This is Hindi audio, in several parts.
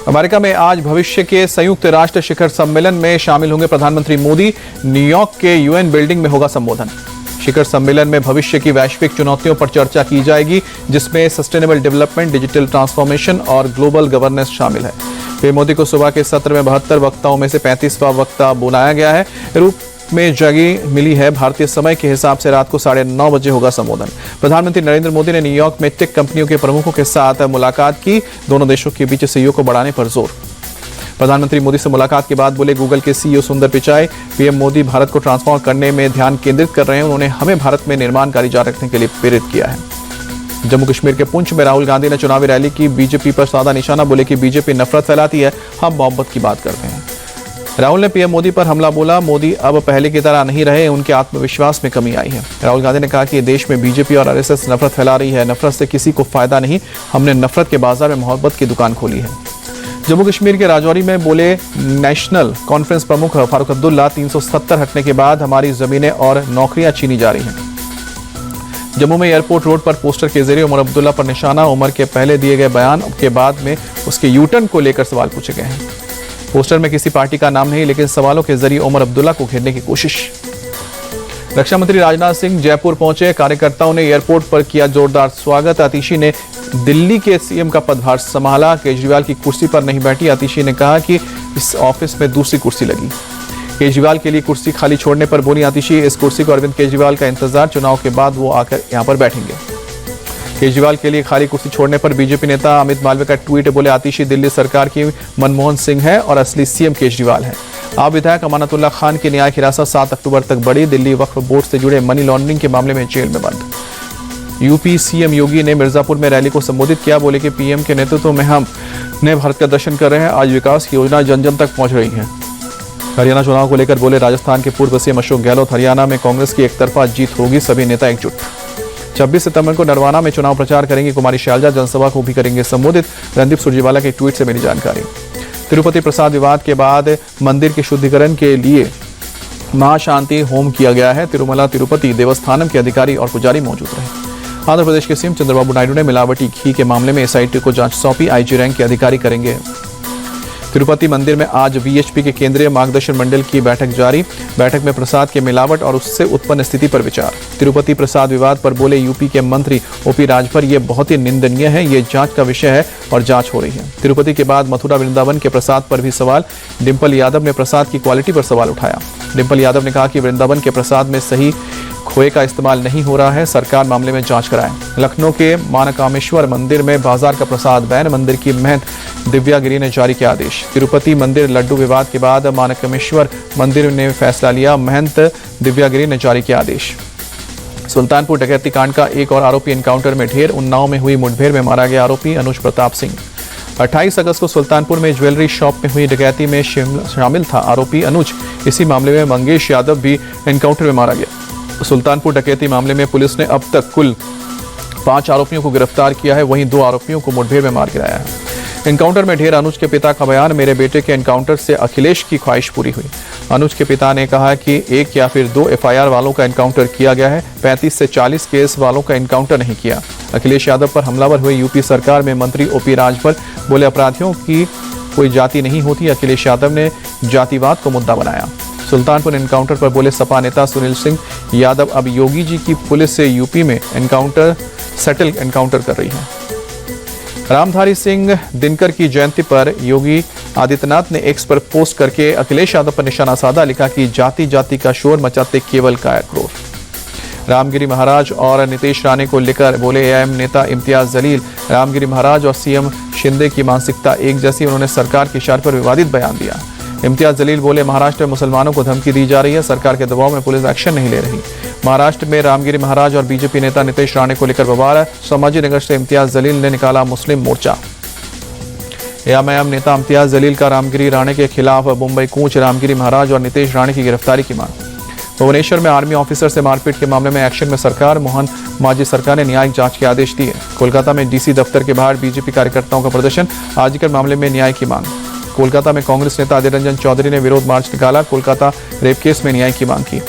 अमेरिका में आज भविष्य के संयुक्त राष्ट्र शिखर सम्मेलन में शामिल होंगे प्रधानमंत्री मोदी। न्यूयॉर्क के यूएन बिल्डिंग में होगा संबोधन। शिखर सम्मेलन में भविष्य की वैश्विक चुनौतियों पर चर्चा की जाएगी, जिसमें सस्टेनेबल डेवलपमेंट, डिजिटल ट्रांसफॉर्मेशन और ग्लोबल गवर्नेंस शामिल है। पीएम मोदी को सुबह के सत्र में 72 वक्ताओं में से 35वां वक्ता बुलाया गया है। रूप में जगह मिली है। भारतीय समय के हिसाब से रात को 9:30 बजे होगा संबोधन। प्रधानमंत्री नरेंद्र मोदी ने न्यूयॉर्क में टेक कंपनियों के प्रमुखों के साथ मुलाकात की। दोनों देशों के बीच सहयोग को बढ़ाने पर जोर। प्रधानमंत्री मोदी से मुलाकात के बाद बोले गूगल के सीईओ सुंदर पिचाई, पीएम मोदी भारत को ट्रांसफॉर्म करने में ध्यान केंद्रित कर रहे हैं। उन्होंने हमें भारत में निर्माण कार्य जारी रखने के लिए प्रेरित किया है। जम्मू कश्मीर के पुंछ में राहुल गांधी ने चुनावी रैली की। बीजेपी पर साधा निशाना, बोले कि बीजेपी नफरत फैलाती है, हम मोहब्बत की बात करते हैं। राहुल ने पीएम मोदी पर हमला बोला। मोदी अब पहले की तरह नहीं रहे, उनके आत्मविश्वास में कमी आई है। राहुल गांधी ने कहा कि देश में बीजेपी और आरएसएस नफरत फैला रही है। नफरत से किसी को फायदा नहीं, हमने नफरत के बाजार में मोहब्बत की दुकान खोली है। जम्मू कश्मीर के राजौरी में बोले नेशनल कॉन्फ्रेंस प्रमुख फारूक अब्दुल्ला, 370 हटने के बाद हमारी जमीनें और नौकरियां छीनी जा रही हैं। जम्मू में एयरपोर्ट रोड पर पोस्टर के जरिए उमर अब्दुल्ला पर निशाना। उमर के पहले दिए गए बयान के बाद में उसके यूटर्न को लेकर सवाल पूछे गए हैं। पोस्टर में किसी पार्टी का नाम नहीं, लेकिन सवालों के जरिए उमर अब्दुल्ला को घेरने की कोशिश। रक्षा मंत्री राजनाथ सिंह जयपुर पहुंचे। कार्यकर्ताओं ने एयरपोर्ट पर किया जोरदार स्वागत। आतिशी ने दिल्ली के सीएम का पदभार संभाला। केजरीवाल की कुर्सी पर नहीं बैठी। आतिशी ने कहा कि इस ऑफिस में दूसरी कुर्सी लगी। केजरीवाल के लिए कुर्सी खाली छोड़ने पर बोली आतिशी, इस कुर्सी को अरविंद केजरीवाल का इंतजार, चुनाव के बाद वो आकर यहां पर बैठेंगे। केजरीवाल के लिए खाली कुर्सी छोड़ने पर बीजेपी नेता अमित मालवीय का ट्वीट, बोले आतिशी दिल्ली सरकार की मनमोहन सिंह है और असली सीएम केजरीवाल है। आप विधायक अमानतुल्लाह खान की न्यायिक हिरासत 7 अक्टूबर तक बढ़ी। दिल्ली वक्फ बोर्ड से जुड़े मनी लॉन्ड्रिंग के मामले में जेल में बंद। यूपी सीएम योगी ने मिर्जापुर में रैली को संबोधित किया। बोले कि पीएम के नेतृत्व में हम नए भारत का दर्शन कर रहे हैं। आज विकास की योजना जन जन तक पहुंच रही है। हरियाणा चुनाव को लेकर बोले राजस्थान के पूर्व सीएम अशोक गहलोत, हरियाणा में कांग्रेस की एकतरफा जीत होगी, सभी नेता एकजुट। 26 सितंबर को नरवाना में चुनाव प्रचार करेंगे कुमारी शैलजा, जनसभा को भी करेंगे संबोधित। रणदीप सुरजेवाला के ट्वीट से मिली जानकारी। तिरुपति प्रसाद विवाद के बाद मंदिर के शुद्धिकरण के लिए महाशांति होम किया गया है। तिरुमला तिरुपति देवस्थानम के अधिकारी और पुजारी मौजूद रहे। आंध्र प्रदेश के सीएम चंद्रबाबू नायडू ने मिलावटी घी के मामले में एसआईटी को जांच सौंपी। आईजी रैंक के अधिकारी करेंगे। तिरुपति मंदिर में आज वीएचपी के केंद्रीय मार्गदर्शन मंडल की बैठक जारी। बैठक में प्रसाद के मिलावट और उससे उत्पन्न स्थिति पर विचार। तिरुपति प्रसाद विवाद पर बोले यूपी के मंत्री ओपी राजभर, ये बहुत ही निंदनीय है, ये जांच का विषय है और जांच हो रही है। तिरुपति के बाद मथुरा वृंदावन के प्रसाद पर भी सवाल। डिंपल यादव ने प्रसाद की क्वालिटी पर सवाल उठाया। डिंपल यादव ने कहा कि वृंदावन के प्रसाद में सही खोए का इस्तेमाल नहीं हो रहा है, सरकार मामले में जांच कराए। लखनऊ के मानकामेश्वर मंदिर में बाजार का प्रसाद बैन। मंदिर की महंत दिव्या गिरी ने जारी किया आदेश। तिरुपति मंदिर लड्डू विवाद के बाद मानकामेश्वर मंदिर ने फैसला लिया। महंत दिव्या गिरी ने जारी किया आदेश। सुल्तानपुर डकैती कांड का एक और आरोपी एनकाउंटर में ढेर। उन्नाव में हुई मुठभेड़ में मारा गया आरोपी अनुज प्रताप सिंह। 28 अगस्त को सुल्तानपुर में ज्वेलरी शॉप में हुई डकैती में शामिल था आरोपी अनुज। इसी मामले में मंगेश यादव भी एनकाउंटर में मारा गया। सुल्तानपुर डकैती मामले में पुलिस ने अब तक कुल 5 आरोपियों को गिरफ्तार किया है, वहीं 2 आरोपियों को मुठभेड़ में मार गिराया है। एनकाउंटर में ढेर। अनुज के पिता का बयान, मेरे बेटे के एनकाउंटर से अखिलेश की ख्वाहिश पूरी हुई। अनुज के पिता ने कहा कि 1 या फिर 2 एफआईआर वालों का एनकाउंटर किया गया है, 35 से 40 केस वालों का एनकाउंटर नहीं किया। अखिलेश यादव पर हमलावर हुए यूपी सरकार में मंत्री ओपी राजभर, बोले अपराधियों की कोई जाति नहीं होती। अखिलेश यादव ने जातिवाद को मुद्दा बनाया। सुल्तानपुर एनकाउंटर पर बोले सपा नेता सुनील सिंह यादव, अब योगी जी की पुलिस से यूपी में सेटल एनकाउंटर कर रही है। रामधारी सिंह दिनकर की जयंती पर योगी आदित्यनाथ ने एक्स पर पोस्ट करके अखिलेश यादव पर निशाना साधा। लिखा कि जाति जाति का शोर मचाते केवल कायरक्रोर। रामगिरी महाराज और नीतीश राणे को लेकर बोले एआईएम नेता इम्तियाज जलील, रामगिरी महाराज और सीएम शिंदे की मानसिकता एक जैसी, उन्होंने सरकार के इशारे पर विवादित बयान दिया। इम्तियाज जलील बोले महाराष्ट्र में मुसलमानों को धमकी दी जा रही है, सरकार के दबाव में पुलिस एक्शन नहीं ले रही। महाराष्ट्र में रामगिरी महाराज और बीजेपी नेता नीतीश राणे को लेकर बवाल। समाजी नगर से इम्तियाज जलील ने निकाला मुस्लिम मोर्चा। एआईएम नेता इम्तियाज जलील का रामगिरी राणे के खिलाफ मुंबई कूच। रामगिरी महाराज और नीतीश राणे की गिरफ्तारी की मांग। भुवनेश्वर में आर्मी ऑफिसर से मारपीट के मामले में एक्शन में सरकार। मोहन मांझी सरकार ने न्यायिक जांच के आदेश दिए। कोलकाता में डीसी दफ्तर के बाहर बीजेपी कार्यकर्ताओं का प्रदर्शन। आजकर मामले में न्याय की मांग। कोलकाता में कांग्रेस नेता अधीर रंजन चौधरी ने विरोध मार्च निकाला। कोलकाता रेप केस में न्याय की मांग की।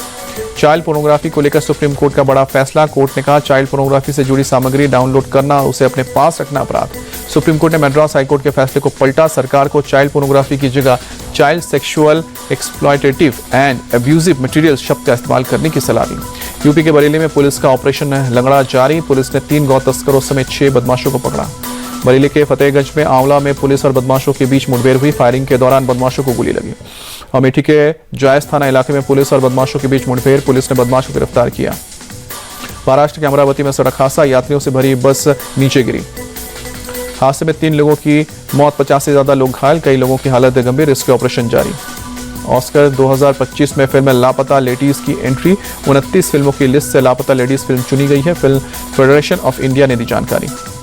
चाइल्ड पोर्नोग्राफी को लेकर सुप्रीम कोर्ट का बड़ा फैसला। कोर्ट ने कहा चाइल्ड पोर्नोग्राफी से जुड़ी सामग्री डाउनलोड करना और उसे अपने पास रखना अपराध। सुप्रीम कोर्ट ने मद्रास हाईकोर्ट के फैसले को पलटा। सरकार को चाइल्ड पोर्नोग्राफी की जगह child sexual exploitative and abusive material शब्द का इस्तेमाल करने की सलाह दी। यूपी के बरेली में पुलिस का ऑपरेशन लंगड़ा जारी। पुलिस ने 3 गौ तस्करों समेत 6 बदमाशों को पकड़ा। बरेली के फतेहगंज में आंवला में पुलिस और बदमाशों के बीच मुठभेड़ हुई। फायरिंग के दौरान बदमाशों को गोली लगी। अमेठी के जायस थाना इलाके में पुलिस और बदमाशों के बीच मुठभेड़। पुलिस ने बदमाशों को गिरफ्तार किया। महाराष्ट्र के अमरावती में सड़क हादसा। यात्रियों से भरी बस नीचे गिरी। हादसे में 3 लोगों की मौत, 50 से ज्यादा लोग घायल। कई लोगों की हालत गंभीर। रेस्क्यू ऑपरेशन जारी। ऑस्कर 2025 में फिल्म लापता लेडीज की एंट्री। 29 फिल्मों की लिस्ट से लापता लेडीज फिल्म चुनी गई है। फिल्म फेडरेशन ऑफ इंडिया ने दी जानकारी।